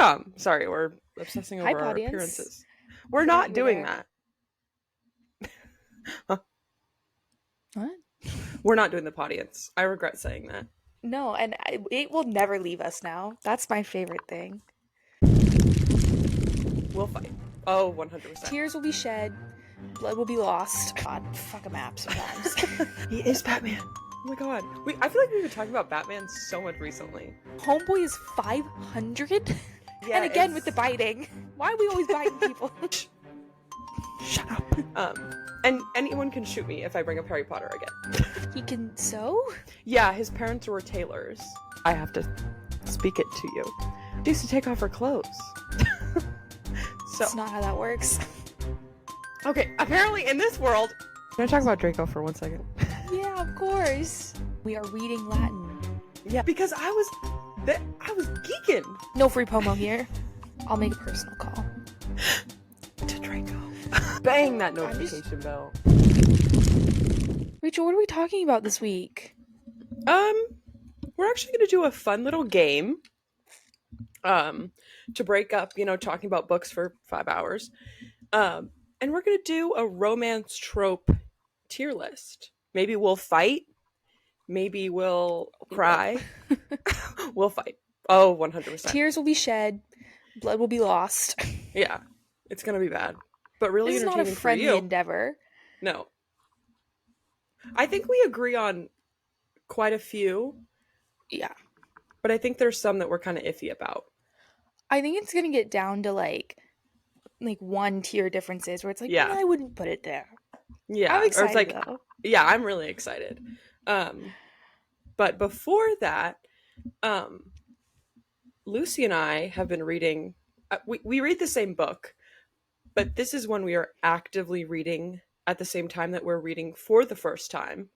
rom-com. Sorry, we're obsessing over Hype our audience. appearances. We're Forgot not you were doing there. that. What? We're not doing the audience. I regret saying that. No, and it will never leave us now. That's my favorite thing. We'll fight. Oh, 100%. Tears will be shed. Blood will be lost. God, fuck a map sometimes. He is Batman. Oh my god. I feel like we've been talking about Batman so much recently. Homeboy is 500? Yeah, and again with the biting. Why are we always biting people? Shut up. And anyone can shoot me if I bring up Harry Potter again. He can sew? Yeah, his parents were tailors. I have to speak it to you. She used to take off her clothes. That's not how that works. Okay, apparently in this world... Can I talk about Draco for 1 second? Yeah, of course. We are reading Latin. Yeah, because I was geeking. No free promo here. I'll make a personal call. To Draco. Bang that notification bell. Rachel, what are we talking about this week? We're actually going to do a fun little game. To break up, talking about books for 5 hours. And we're going to do a romance trope tier list. Maybe we'll fight. Maybe we'll cry. We'll fight. Oh, 100%. Tears will be shed. Blood will be lost. Yeah. It's going to be bad. But really this is not a entertaining for friendly you. endeavor. No. I think we agree on quite a few. Yeah. But I think there's some that we're kind of iffy about. I think it's going to get down to like 1 tier differences where it's like, Yeah. I wouldn't put it there. Yeah. I'm excited, or it's like, though. Yeah, I'm really excited. But before that, Lucy and I have been reading, we read the same book, but this is one we are actively reading at the same time that we're reading for the first time.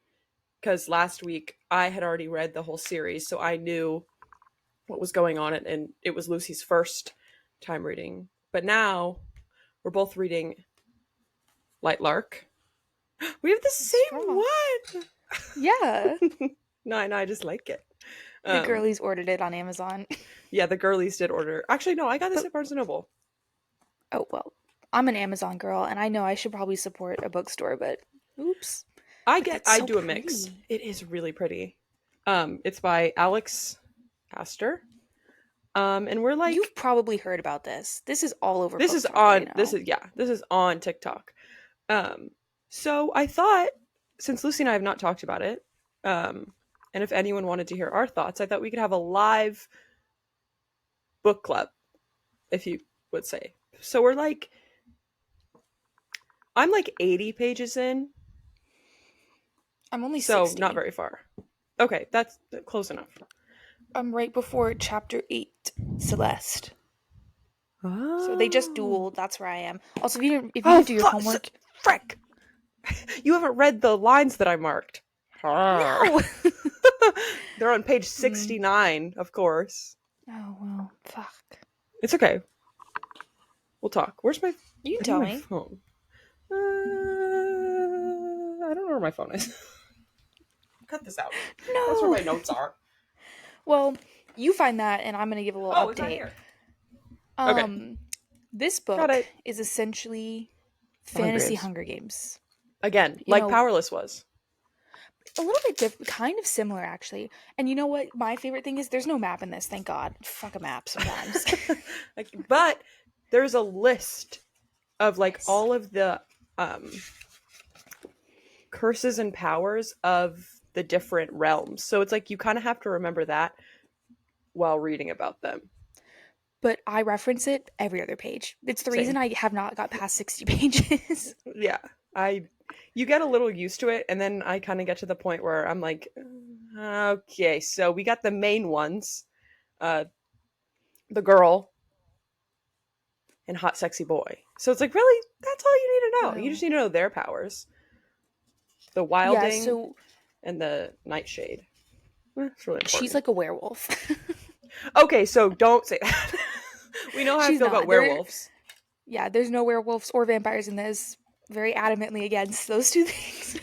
Because last week I had already read the whole series, so I knew what was going on, and it was Lucy's first time reading. But now we're both reading Light Lark. We have the same one! Yeah. No, I just like it. The girlies ordered it on Amazon. Yeah, the girlies did order. Actually, no, I got this at Barnes & Noble. Oh, well. I'm an Amazon girl, and I know I should probably support a bookstore, but oops. I do a mix. It is really pretty. It's by Alex Astor. And we're like, you've probably heard about this. This is all over. This is on. This is on TikTok. So I thought, since Lucy and I have not talked about it, and if anyone wanted to hear our thoughts, I thought we could have a live book club, if you would say. So we're like, I'm like 80 pages in. I'm only 60. So not very far. Okay, that's close enough. I'm right before chapter 8, Celeste. Oh. So they just dueled. That's where I am. Also, if you didn't do your homework, frick, you haven't read the lines that I marked. No. They're on page 69, of course. Oh well, fuck. It's okay. We'll talk. Where's my? You can tell me. Phone? I don't know where my phone is. Cut this out. No. That's where my notes are. Well, you find that, and I'm gonna give a little update. It's not here. Okay. This book is essentially fantasy Hunger Games. Again, like Powerless was. A little bit different, kind of similar, actually. And you know what? My favorite thing is there's no map in this. Thank God. Fuck a map sometimes. But there's a list of all of the curses and powers of the different realms. So it's like you kind of have to remember that while reading about them. But I reference it every other page. It's the reason I have not got past 60 pages. Yeah. You get a little used to it, and then I kind of get to the point where I'm like, okay, so we got the main ones, the girl, and hot sexy boy. So it's like, really, that's all you need to know. Wow. You just need to know their powers. The wilding and the nightshade. It's really important. She's like a werewolf. Okay, so don't say that. We know how I feel about werewolves. There's no werewolves or vampires in this. Very adamantly against those two things.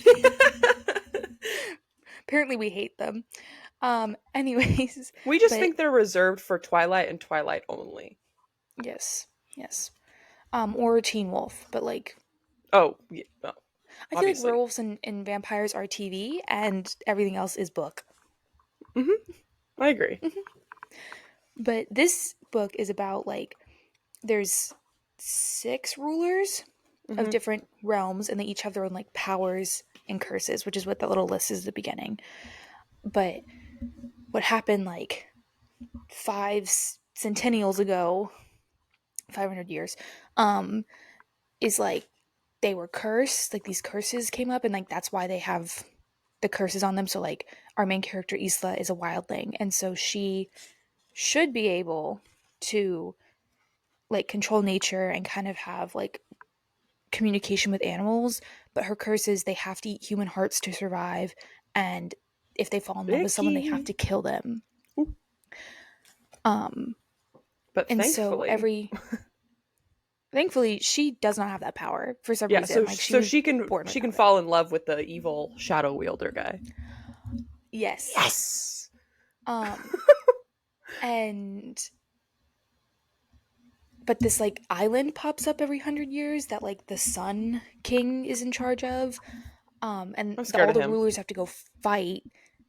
Apparently we hate them. Anyways. We just think they're reserved for Twilight and Twilight only. Yes. Yes. Or Teen Wolf, but like Oh, yeah, well, I feel like obviously. werewolves and vampires are TV, and everything else is book. I agree. But this book is about like there's 6 rulers of Hmm. different realms, and they each have their own like powers and curses, which is what that little list is at the beginning. But what happened like 5 centennials ago, 500 years, um, is like they were cursed. Like these curses came up, and like that's why they have the curses on them. So like our main character Isla is a wildling, and so she should be able to like control nature and kind of have like communication with animals, but her curse is they have to eat human hearts to survive, and if they fall in love with someone, they have Icky. to kill them. Ooh. Um, But and so thankfully, thankfully, she does not have that power for some yeah. reason. So Like she so was she can born she can without it. fall in love with the evil shadow wielder guy. Yes. Yes. Um, and but this like island pops up every 100 years that like the Sun King is in charge of. And I'm scared all of the him. rulers have to go fight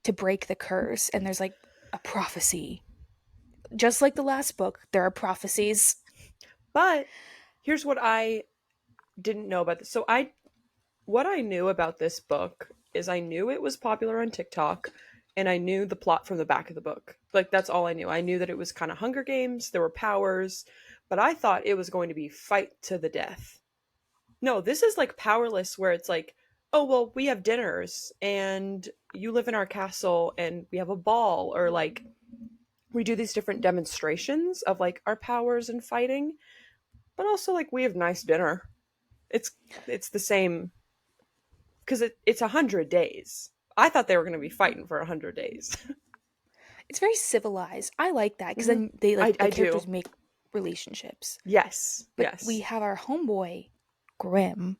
to break the curse. And there's like a prophecy. Just like the last book, there are prophecies. But here's what I didn't know about this. So I what I knew about this book is I knew it was popular on TikTok and I knew the plot from the back of the book. Like that's all I knew. I knew that it was kind of Hunger Games, there were powers, but I thought it was going to be fight to the death. No, this is like powerless where it's like, oh well, we have dinners and you live in our castle and we have a ball or like we do these different demonstrations of like our powers and fighting, but also like we have nice dinner. It's it's the same because it's 100 days. I thought they were going to be fighting for 100 days. It's very civilized. I like that because Hmm. then they I like the I do. characters make relationships. Yes, But we yes. have our homeboy, Grim,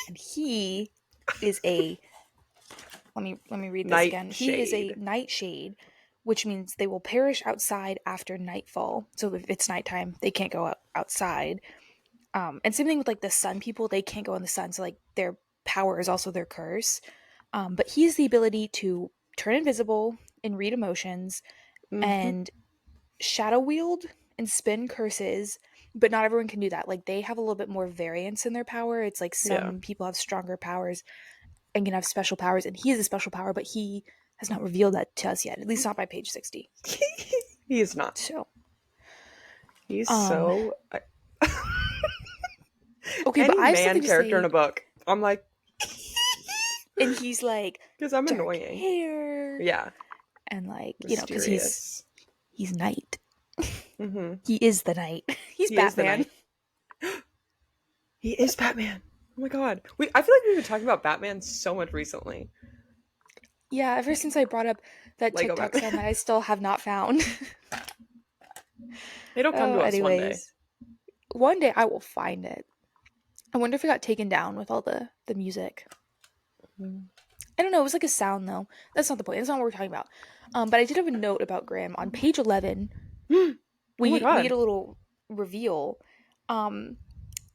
and he is a let me read this again. He is a Nightshade. nightshade, which means they will perish outside after nightfall. So if it's nighttime, they can't go outside. And same thing with like the sun people, they can't go in the sun. So like their power is also their curse. But he has the ability to turn invisible and read emotions Hmm. and shadow wield and spin curses. But not everyone can do that. Like they have a little bit more variance in their power. It's like Yeah. some people have stronger powers and can have special powers, and he has a special power, but he has not revealed that to us yet. At least not by page 60. He is not. So, He's um, so okay, but any I have something man to character in say. a book. I'm like, And he's like because I'm dark annoying. hair, Yeah, and like because mysterious. he's night. Hmm. He is the night. He's He is the Batman. night. He is Batman. Oh my god. I feel like we've been talking about Batman so much recently. Yeah, ever since I brought up that Lego TikTok sound Batman. that I still have not found. It'll come Oh, to us one day. anyways, one day I will find it. I wonder if it got taken down with all the music. Mm. I don't know. It was like a sound though. That's not the point. That's not what we're talking about. But I did have a note about Graham on page 11. Oh my We get god. a little reveal, um,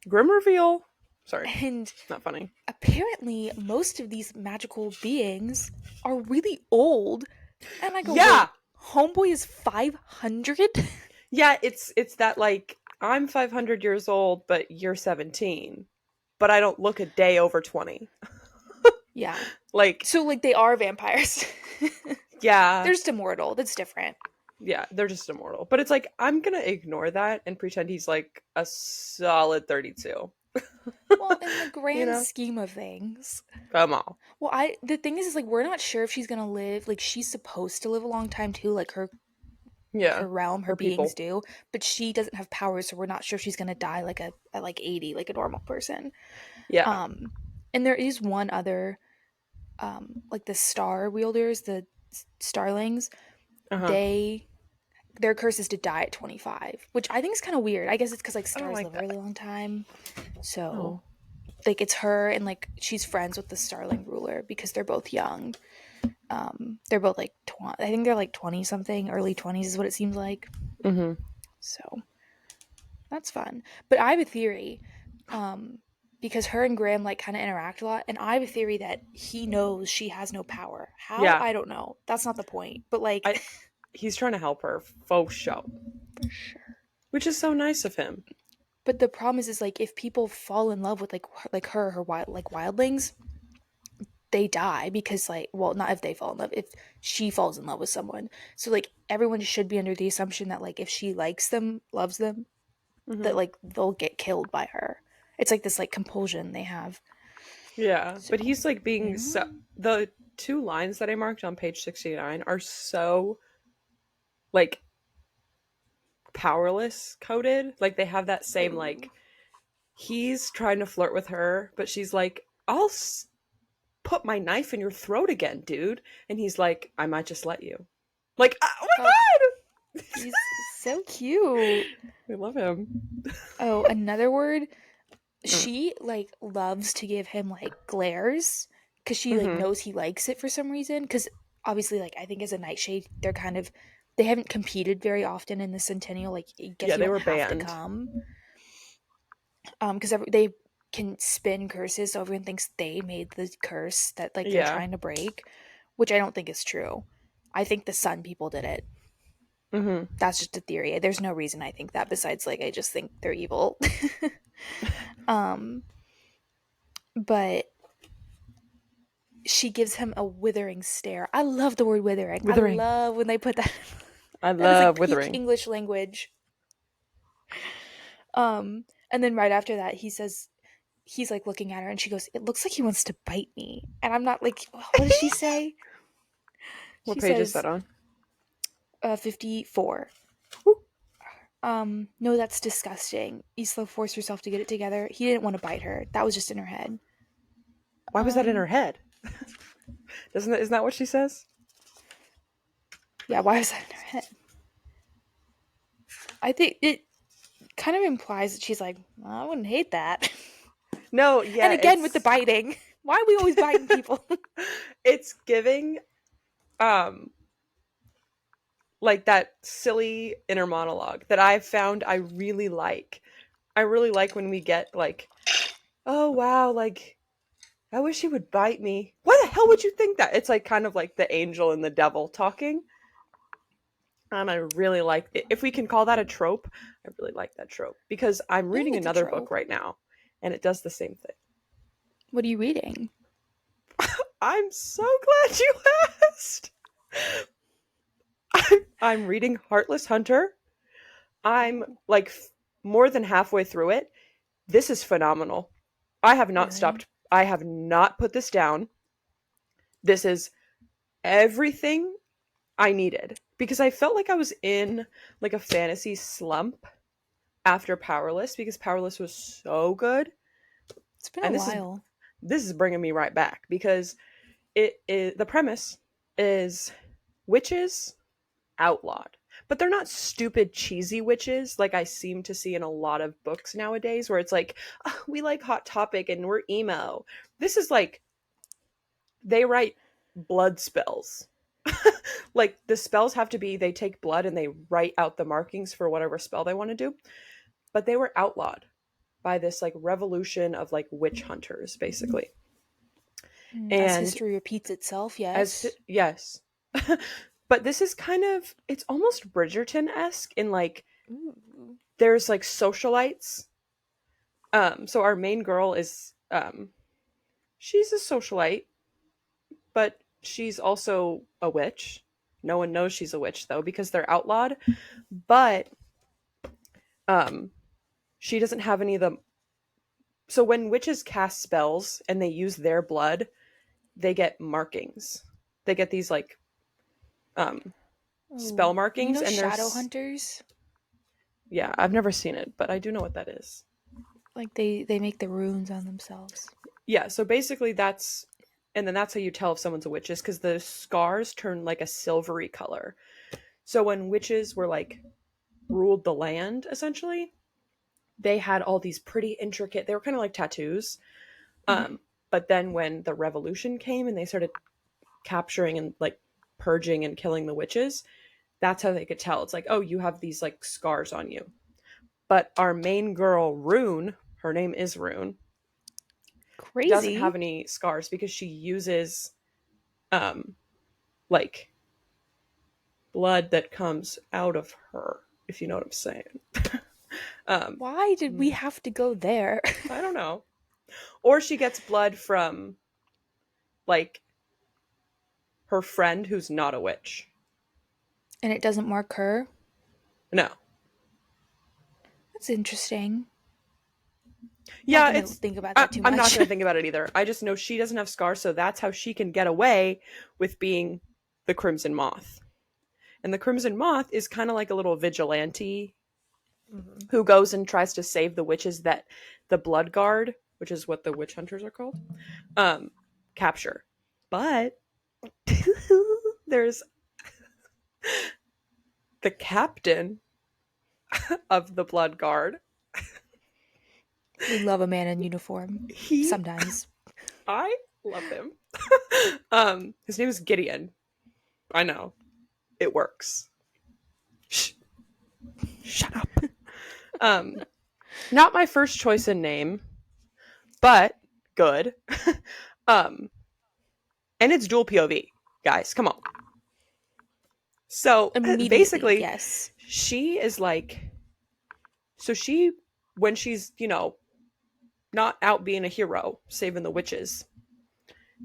Grim reveal. Sorry, and not funny. apparently most of these magical beings are really old. And I go, Yeah, wait, Homeboy is 500. yeah. It's that like I'm 500 years old, but you're 17, but I don't look a day over 20. Yeah. Like, So like they are vampires. yeah, They're just immortal. That's different. yeah, they're just immortal. But it's like I'm gonna ignore that and pretend he's like a solid 32. Well, in the You grand know, scheme of things. come on. Well, I the thing is like we're not sure if she's gonna live. Like she's supposed to live a long time too. Like Yeah, her realm, her her beings people. do, but she doesn't have powers, so we're not sure if she's gonna die like at like 80, like a normal person. Yeah. Um, and there is one other, like the star wielders, the starlings. Uh huh. They their curse is to die at 25, which I think is kind of weird. I guess it's because like I don't stars like live a really that. long time, so Oh. like it's her and like she's friends with the starling ruler because they're both young. They're both like I think they're like 20 something, early 20s is what it seems like. Mm-hmm. So. That's fun. But I have a theory, um, because her and Graham like kind of interact a lot, and I have a theory that he knows she has no power. How? Yeah, I don't know. That's not the point. But like, I he's trying to help her faux show, for sure. which is so nice of him. But the problem is like if people fall in love with like her wild like wildlings, they die because like well not if they fall in love if she falls in love with someone. So like everyone should be under the assumption that like if she likes them, loves them, that Hmm. like they'll get killed by her. It's like this like compulsion they have. Yeah, So but he's like being so. yeah. The two lines that I marked on page 69 are so like powerless coded. Like they have that same like Ooh. he's trying to flirt with her, but she's like, "I'll put my knife in your throat again, dude." And he's like, "I might just let you." Like, oh Oh, my god, he's so cute. we love him. Oh, another word. Mm. She like loves to give him like glares because she like Mm-hmm. knows he likes it for some reason. Because obviously, like I think as a nightshade, they're kind of they haven't competed very often in the Centennial. Like I guess Yeah, you they don't were have to banned. come, because they can spin curses, so everyone thinks they made the curse that like they're Yeah. trying to break, which I don't think is true. I think the Sun people did it. Mm-hmm. That's just a theory. There's no reason I think that besides like I just think they're evil. um, but she gives him a withering stare. I love the word withering. I Withering. love when they put that. I That is like love peak withering. English language. And then right after that, he says he's like looking at her, and she goes, "It looks like he wants to bite me." And I'm not like, what does she say? What She page is says, that on? 54. Woo. No, that's disgusting. Isla forced herself to get it together. He didn't want to bite her. That was just in her head. Why was that in Um, her head? Isn't that what she says? yeah, why was that in her head? I think it kind of implies that she's like, well, I wouldn't hate that. No, And yeah, again with the biting. Why are we always biting people? it's giving um like that silly inner monologue that I've found I really like. I really like when we get like, "Oh wow, like I wish he would bite me." Why the hell would you think that? It's like kind of like the angel and the devil talking. And I really like it. If we can call that a trope, I really like that trope because I'm I think reading it's a another book trope. right now and it does the same thing. What are you reading? I'm so glad you asked. I'm reading Heartless Hunter. I'm Ooh, like more than halfway through it. This is phenomenal. I have not really? stopped. I have not put this down. This is everything I needed because I felt like I was in like a fantasy slump after Powerless because Powerless was so good. It's been a And while. this is bringing me right back because it is the premise is witches outlawed. But they're not stupid, cheesy witches like I seem to see in a lot of books nowadays, where it's like, oh, we like Hot Topic and we're emo. This is like, they write blood spells. Like, the spells have to be, they take blood and they write out the markings for whatever spell they want to do. But they were outlawed by this, like, revolution of, like, witch hunters, basically. As And history repeats itself, as, yes. yes. But this is kind of, it's almost Bridgerton esque in, like, Ooh. there's like socialites. So our main girl is she's a socialite, but she's also a witch. No one knows she's a witch though because they're outlawed. But um she doesn't have any of the so when witches cast spells and they use their blood, they get markings. They get these like um spell Oh, you markings know and shadow there's hunters? yeah, I've never seen it, but I do know what that is. Like they make the runes on themselves. Yeah, so basically that's and then that's how you tell if someone's a witch is because the scars turn like a silvery color. So when witches were like ruled the land, essentially, they had all these pretty intricate. They were kind of like tattoos. Hmm. But then when the revolution came and they started capturing and like purging and killing the witches, that's how they could tell. It's like, oh, you have these like scars on you. But our main girl, Rune, her name is Rune, doesn't have Crazy. any scars because she uses um like blood that comes out of her, if you know what I'm saying. um Why did we have to go there? I don't know. Or she gets blood from like her friend who's not a witch. And it doesn't mark her? No. That's interesting. Not Yeah, gonna it's think about that too I'm not much. going to think about it either. I just know she doesn't have scars, so that's how she can get away with being the Crimson Moth. And the Crimson Moth is kind of like a little vigilante Mhm. who goes and tries to save the witches that the Blood Guard, which is what the witch hunters are called, um, capture. But there's the captain of the Blood Guard. We love a man in uniform. He, Sometimes. I love him. His name is Gideon. I know it works. Shh, shut up. Um, Not my first choice in name, but good. um, and it's dual POV, guys. Come on. So Immediately, basically, yes. she is like, so she, when she's, not out being a hero, saving the witches,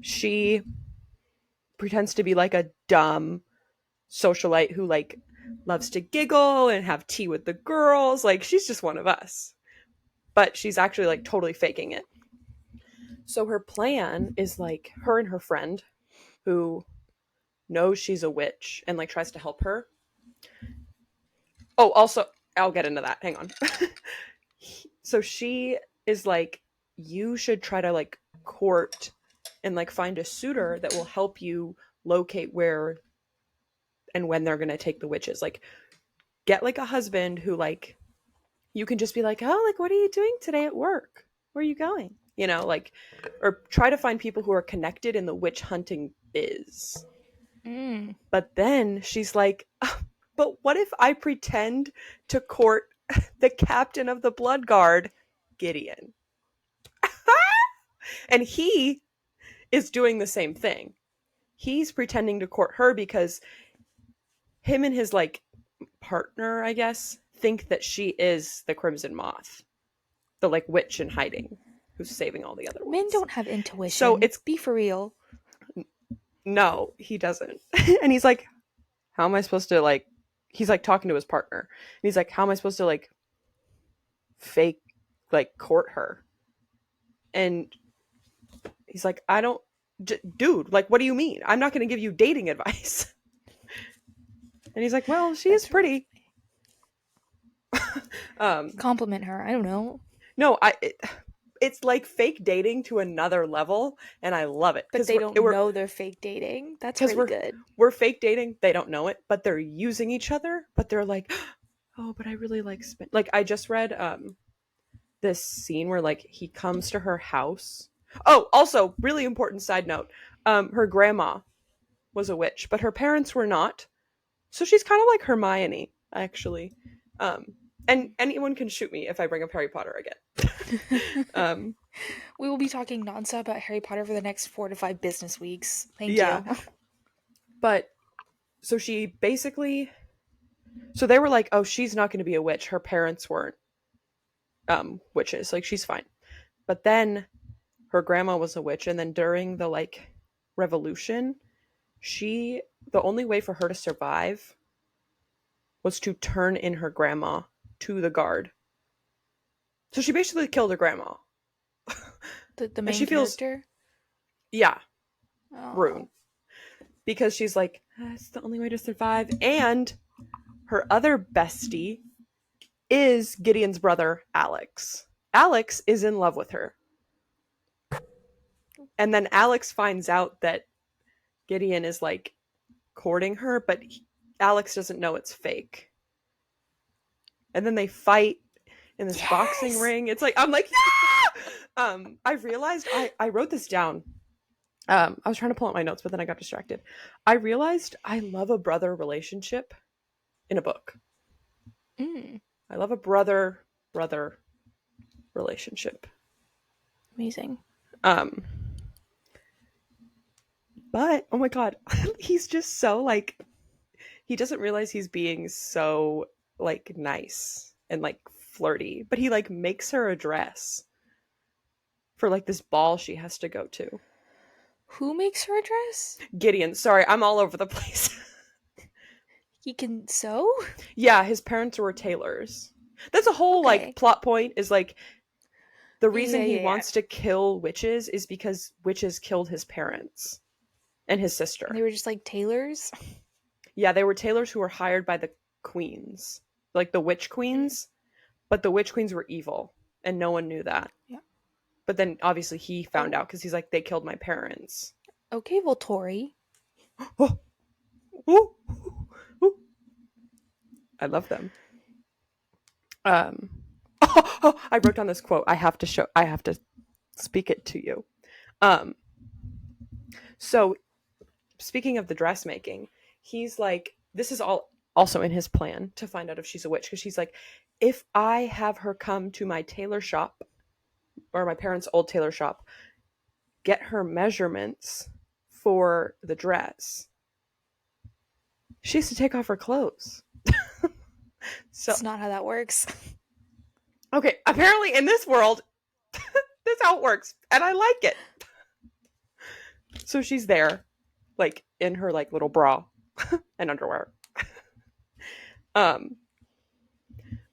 she pretends to be like a dumb socialite who like loves to giggle and have tea with the girls. Like she's just one of us. But she's actually like totally faking it. So her plan is like her and her friend who knows she's a witch and like tries to help her. Oh, also, I'll get into that. Hang on. So she is like, you should try to like court and like find a suitor that will help you locate where and when they're gonna take the witches. Like, get like a husband who like you can just be like, oh, like what are you doing today at work? Where are you going? Like, or try to find people who are connected in the witch hunting biz. Mm. But then she's like, oh, but what if I pretend to court the captain of the Blood Guard, Gideon? And he is doing the same thing. He's pretending to court her because him and his like partner, I guess, think that she is the Crimson Moth, the like witch in hiding who's saving all the other Men ones. don't have So intuition. it's Be for real. no, he doesn't. And he's like, how am I supposed to like he's like talking to his partner. And he's like, how am I supposed to like fake like court her? And he's like, I don't dude, like what do you mean? I'm not going to give you dating advice. And he's like, well, she is That's really pretty. um compliment her. I don't know. no, it's like fake dating to another level, and I love it But because they don't know they're fake dating. That's because really good. we're fake dating. They don't know it, but they're using each other. But they're like, oh, but I really like like I just read this scene where like he comes to her house. Oh, also really important side note, her grandma was a witch, but her parents were not. So she's kind of like Hermione, actually. And anyone can shoot me if I bring up Harry Potter again. We will be talking nonstop about Harry Potter for the next 4 to 5 business weeks. Thank Yeah, you. but so she basically, so they were like, oh, she's not going to be a witch. Her parents weren't witches. Like she's fine. But then her grandma was a witch, and then during the like revolution, the only way for her to survive was to turn in her grandma to the guard. So she basically killed her grandma. The And main she feels, character? yeah, Oh. Rune. Because she's like, that's the only way to survive. And her other bestie is Gideon's brother, Alex. Alex is in love with her. And then Alex finds out that Gideon is like courting her, but Alex doesn't know it's fake. And then they fight in this boxing Yes! ring. It's like, I'm like, yeah! I've realized I wrote this down. I was trying to pull out my notes, but then I got distracted. I realized I love a brother relationship in a book. Mm. I love a brother brother relationship. Amazing. Um, but oh my god, he's just so like he doesn't realize he's being so like nice and like flirty, but he like makes her a dress for like this ball she has to go to. Who makes her a dress? Gideon, sorry, I'm all over the place. He can sew? Yeah, his parents were tailors. That's a whole like Okay. plot point is like the reason Yeah, he yeah, yeah. wants to kill witches is because witches killed his parents and his And sister. they were just like tailors? Yeah, they were tailors who were hired by the queens, like the witch queens, but the witch queens were evil and no one knew that. Yeah. But then obviously he found Oh, out because he's like, they killed my parents. okay, well, Tori. Oh, ooh, ooh. I love them. Um, I wrote down this quote. I have to speak it to you. Um, so speaking of the dressmaking, he's like, this is all also in his plan to find out if she's a witch because she's like, if I have her come to my tailor shop or my parents' old tailor shop, get her measurements for the dress, she has to take off her clothes. So, It's not how that works. okay, apparently in this world, this is how it works, and I like it. So she's there, like in her like little bra and underwear. Um,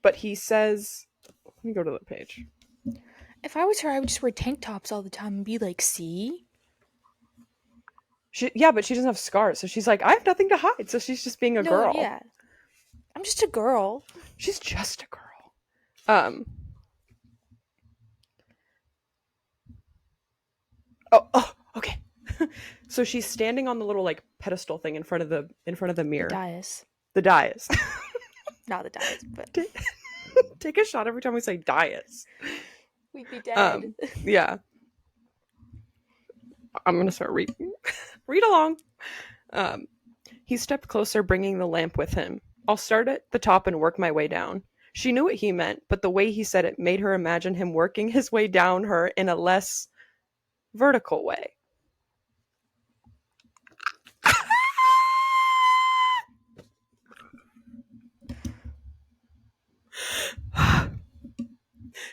but he says, let me go to the page. If I was her, I would just wear tank tops all the time and be like, see? Yeah, but she doesn't have scars, so she's like, I have nothing to hide. So she's just being a No, girl. yeah. I'm just a girl. She's just a girl. Um. Oh, okay. So she's standing on the little like pedestal thing in front of the The mirror. dais. The dais. Not the dais, but Take a shot every time we say dais. we'd be dead. Yeah. I'm gonna start reading. Read along. Um, he stepped closer, bringing the lamp with him. I'll start at the top and work my way down. She knew what he meant, but the way he said it made her imagine him working his way down her in a less vertical way.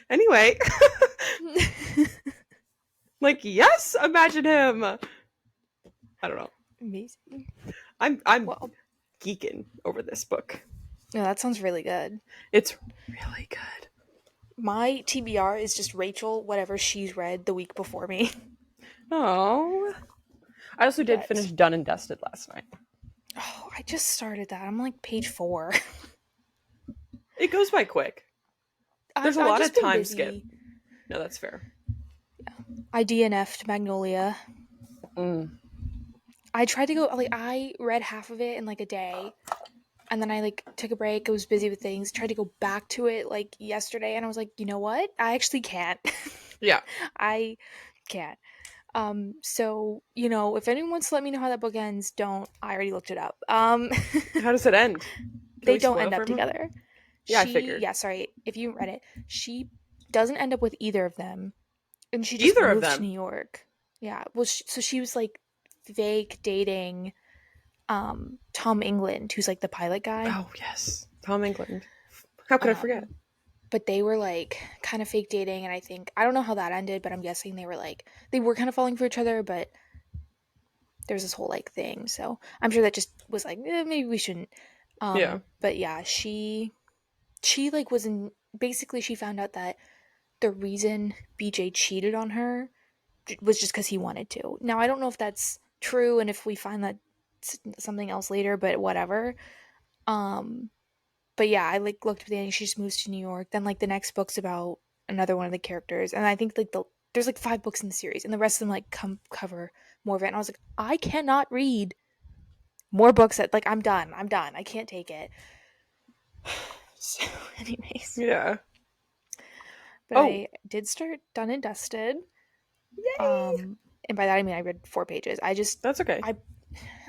Anyway, like yes, imagine him. I don't know. Amazing. I'm Well, geeking over this book. no, that sounds really good. It's really good. My TBR is just Rachel, whatever she's read the week before me. Oh, I also did But finish Done and Dusted last night. oh, I just started that. I'm like page 4. It goes by quick. There's a I've lot just of been time busy. skip. No, that's fair. I DNF'd Magnolia. I tried to go, like, I read half of it in like a day, and then I like took a break. I was busy with things. Tried to go back to it like yesterday, and I was like, you know what? I actually can't. Yeah. I can't. So you know, if anyone wants to let me know how that book ends, don't. I already looked it up. How does it end? Can They we don't spoil end for up everyone? together. Yeah, I figured. Yeah, sorry, if you read it, she doesn't end up with either of them, and she just Either of moves to them. New York. Yeah, well, so she was like fake dating Tom England, who's like the pilot guy. Oh yes, Tom England. How could I forget? But they were like kind of fake dating, and I don't know how that ended, but I'm guessing they were kind of falling for each other, but there's this whole like thing. So I'm sure that just was like maybe we shouldn't. Yeah. But yeah, she like was in basically she found out that the reason BJ cheated on her was just because he wanted to. Now I don't know if that's true, and if we find that something else later, but whatever. Um, but yeah, I like looked at the ending. She just moves to New York. Then like the next book's about another one of the characters, and I think like there's like 5 books in the series, and the rest of them like cover more of it. And I was like, I cannot read more books that like I'm done. I can't take it. So, anyways, Yeah. but Oh, I did start Done and Dusted. yay! And by that I mean I read 4 pages. That's okay.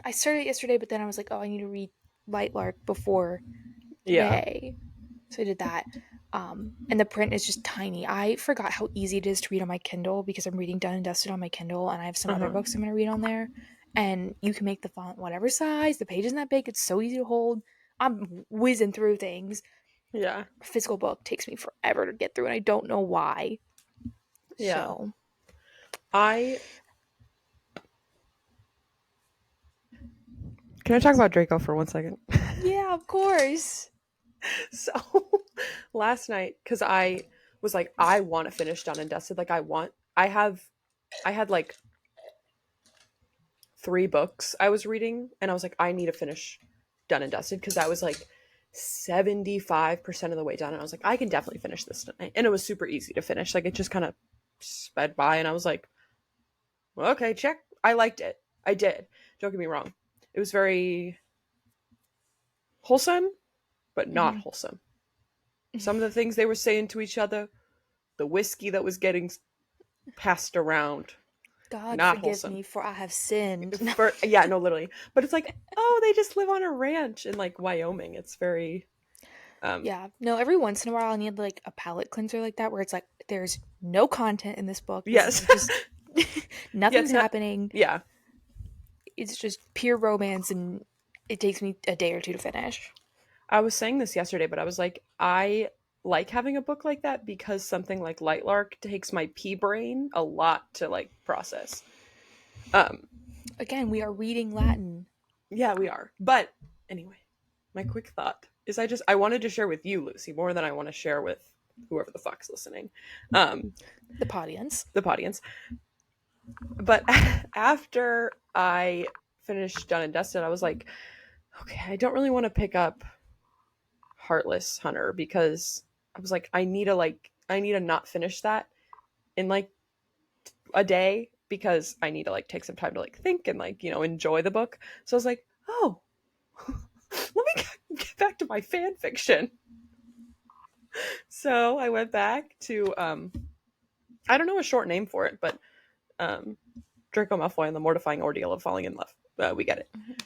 I started it yesterday, but then I was like, oh, I need to read Light Lark before Yeah. today. So I did that. And the print is just tiny. I forgot how easy it is to read on my Kindle because I'm reading Done and Dusted on my Kindle, and I have some other Uh-huh. books I'm going to read on there. And you can make the font whatever size. The page isn't that big. It's so easy to hold. I'm whizzing through things. Yeah. A physical book takes me forever to get through, and I don't know why. Yeah. So, I Can I talk yes. about Draco for 1 second? Yeah, of course. So last night, because I was like, I want to finish Done and Dusted. Like I had like 3 books I was reading, and I was like, I need to finish Done and Dusted because I was like 75% of the way done. And I was like, I can definitely finish this tonight. And it was super easy to finish. Like it just kind of sped by, and I was like, well, okay, check. I liked it. I did. Don't get me wrong. It was very wholesome, but not Mm-hmm. wholesome. Some of the things they were saying to each other, the whiskey that was getting passed around, God not forgive wholesome. me, for I have sinned. For yeah, no, literally. But it's like, oh, they just live on a ranch in like Wyoming. It's very Yeah. No, every once in a while I need like a palate cleanser like that where it's like there's no content in this book. This yes. is just Yeah, nothing's it's not happening. yeah. It's just pure romance and it takes me a day or two to finish. I was saying this yesterday, but I was like, I like having a book like that because something like Lightlark takes my pea brain a lot to like process. Um, Again, we are reading Latin. yeah, we are. But anyway, my quick thought is I wanted to share with you, Lucy, more than I want to share with whoever the fuck's listening. Um, The Podians. the audience. But after I finished Done and Dusted, I was like, okay, I don't really want to pick up Heartless Hunter because I was like, I need to not finish that in like a day because I need to like take some time to like think and like, enjoy the book. So I was like, oh, let me get back to my fan fiction. So I went back to I don't know a short name for it, but um Draco Malfoy and the Mortifying Ordeal of Falling in Love. We get it. Mhm.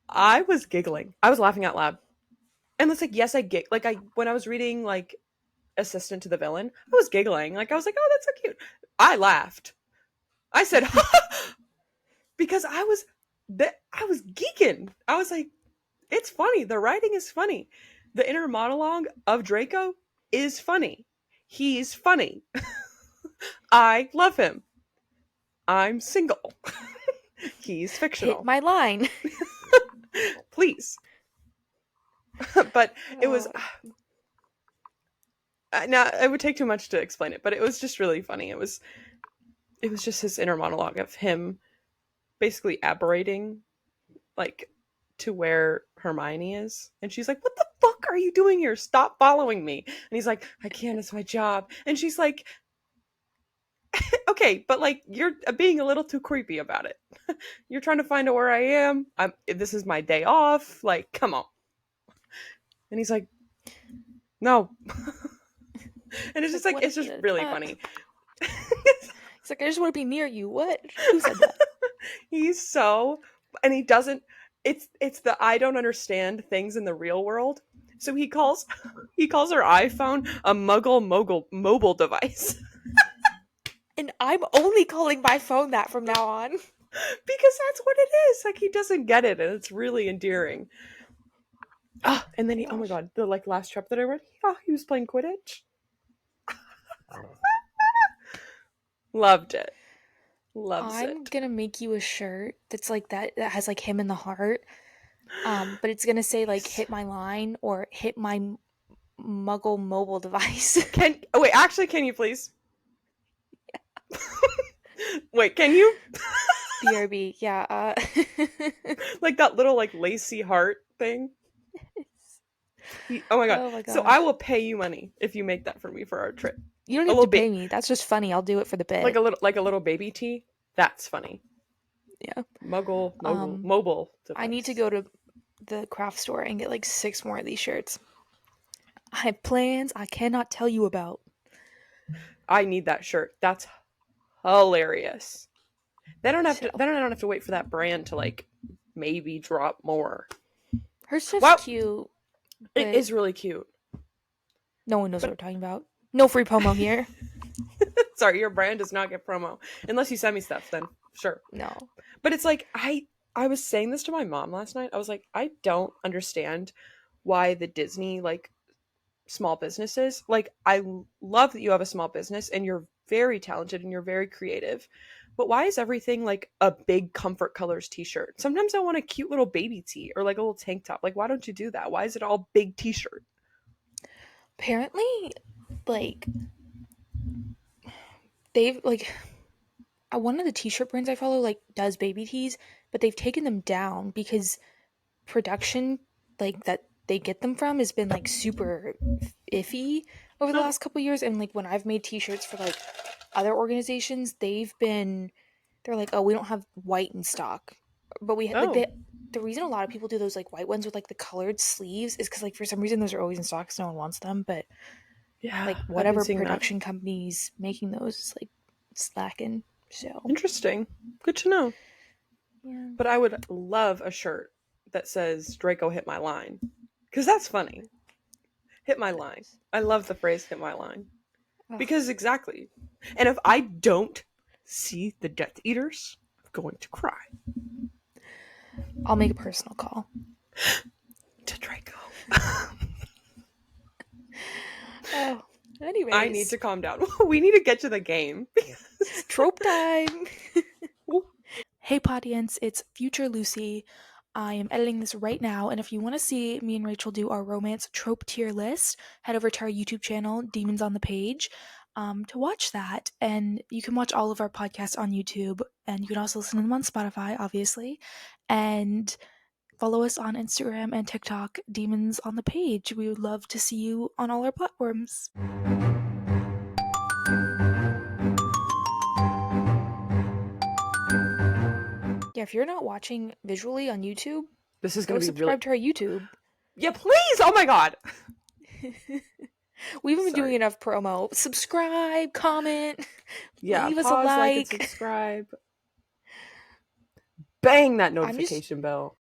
I was giggling. I was laughing out loud. And it's like, yes, I gig like I when I was reading like Assistant to the Villain, I was giggling. Like I was like, oh, that's so cute. I laughed. I said, because I was geeking. I was like, it's funny. The writing is funny. The inner monologue of Draco is funny. He's funny. I love him. I'm single. He's Hit fictional. my line. Please. But it was Oh, now it would take too much to explain it, but it was just really funny. It was just his inner monologue of him basically aberrating like to where Hermione is. And she's like, what the fuck are you doing here? Stop following me. And he's like, I can't, it's my job. And she's like, okay, but like you're being a little too creepy about it. You're trying to find out where I am. This is my day off. Like, come on. And he's like, no. And it's it's just like like what? it's just really Uh, funny. it's like I just want to be near you. What? Who said that? He's so and he doesn't it's the I don't understand things in the real world. So he calls her iPhone a muggle mogul mobile device. And I'm only calling my phone that from now on. Because that's what it is. Like he doesn't get it and it's really endearing. Ah, and then oh my Gosh. god, the like last trip that I read, he was playing Quidditch. Loved it. Loves I'm it. gonna make you a shirt that's like that has like him in the heart. But it's gonna say like hit my line or hit my muggle mobile device. Wait, actually can you please? Wait, can you? BRB, yeah. Like that little like lacy heart thing. Oh my god. Oh my So I gosh. will pay you money if you make that for me for our trip. You don't A have little to pay bit me. That's just funny. I'll do it for the bit. like a little baby tea. That's funny. Yeah. Muggle Um, mobile I need to device. go to the craft store and get like 6 more of these shirts. I have plans I cannot tell you about. I need that shirt. That's hilarious. So Then I don't have to wait for that brand to like maybe drop more. her stuff's Well, cute, it but is really cute. No one knows what But we're talking about. No free promo here. sorry, your brand does not get promo unless you send me stuff. Then sure. No. But it's like I was saying this to my mom last night. I was like, I don't understand why the Disney like small businesses, like love that you have a small business and you're very talented and you're very creative. But why is everything like a big comfort colors t-shirt? Sometimes I want a cute little baby tee or like a little tank top. Like why don't you do that? Why is it all big t-shirt? Apparently, like, they've, like, one of the t-shirt brands I follow, like, does baby tees, but they've taken them down because production, like, that they get them from has been, like, super iffy over the Oh, last couple years. And, like, when I've made t-shirts for, like, other organizations, they're like, oh, we don't have white in stock. But like, oh, the reason a lot of people do those, like, white ones with, like, the colored sleeves is because, like, for some reason those are always in stock because no one wants them. But, yeah, like, I've been whatever seeing that. production companies making those is, like, slacking. So, Interesting. Good to know. yeah. But I would love a shirt that says Draco hit my line. Because that's funny. Hit my That line. is. I love the phrase hit my line. Ugh. Because exactly. And if I don't see the Death Eaters, I'm going to cry. I'll make a personal call. To Draco. Oh, I need anyways. to calm down. We need to get to the game. Trope time! Hey, Podience, it's Future Lucy. I am editing this right now, and if you want to see me and Rachel do our romance trope tier list, head over to our YouTube channel, Demons on the Page, to watch that. And you can watch all of our podcasts on YouTube, and you can also listen to them on Spotify, obviously. And follow us on Instagram and TikTok, Demons on the Page. We would love to see you on all our platforms. Yeah, if you're not watching visually on YouTube, This is go going to be really. subscribe to our YouTube. Yeah, please! Oh my god! We haven't been doing Sorry. enough promo. Subscribe, comment, Yeah, leave us a pause, like, and like. subscribe. Bang that I'm just notification bell.